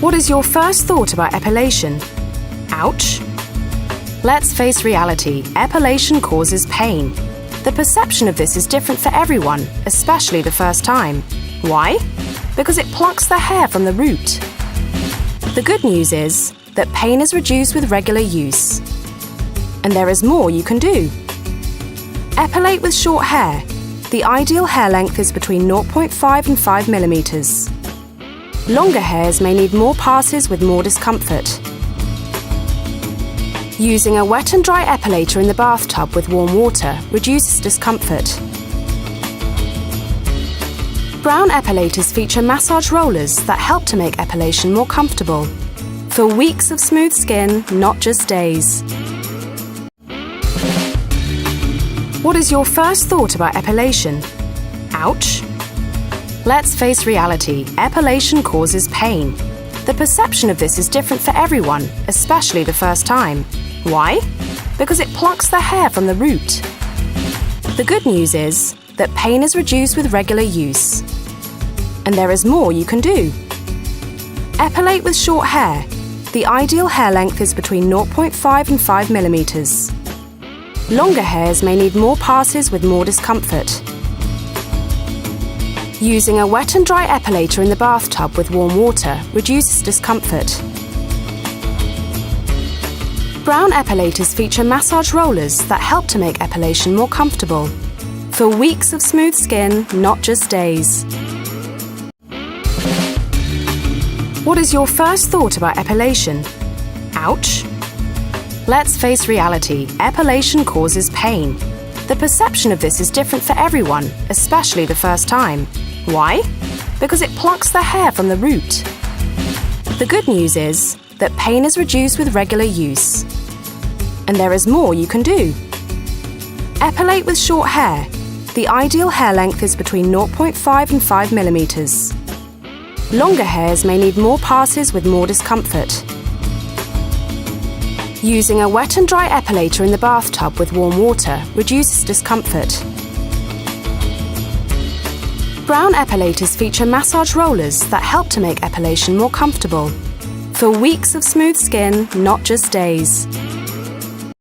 What is your first thought about epilation? Ouch? Let's face reality, epilation causes pain. The perception of this is different for everyone, especially the first time. Why? Because it plucks the hair from the root. The good news is that pain is reduced with regular use. And there is more you can do. Epilate with short hair. The ideal hair length is between 0.5 and 5 millimeters. Longer hairs may need more passes with more discomfort. Using a wet and dry epilator in the bathtub with warm water reduces discomfort. Braun epilators feature massage rollers that help to make epilation more comfortable. For weeks of smooth skin, not just days. What is your first thought about epilation? Ouch? Let's face reality, epilation causes pain. The perception of this is different for everyone, especially the first time. Why? Because it plucks the hair from the root. The good news is that pain is reduced with regular use. And there is more you can do. Epilate with short hair. The ideal hair length is between 0.5 and 5 millimeters. Longer hairs may need more passes with more discomfort. Using a wet and dry epilator in the bathtub with warm water reduces discomfort. Braun epilators feature massage rollers that help to make epilation more comfortable. For weeks of smooth skin, not just days. What is your first thought about epilation? Ouch? Let's face reality, epilation causes pain. The perception of this is different for everyone, especially the first time. Why? Because it plucks the hair from the root. The good news is that pain is reduced with regular use. And there is more you can do. Epilate with short hair. The ideal hair length is between 0.5 and 5 millimeters. Longer hairs may need more passes with more discomfort. Using a wet and dry epilator in the bathtub with warm water reduces discomfort. Braun epilators feature massage rollers that help to make epilation more comfortable. For weeks of smooth skin, not just days.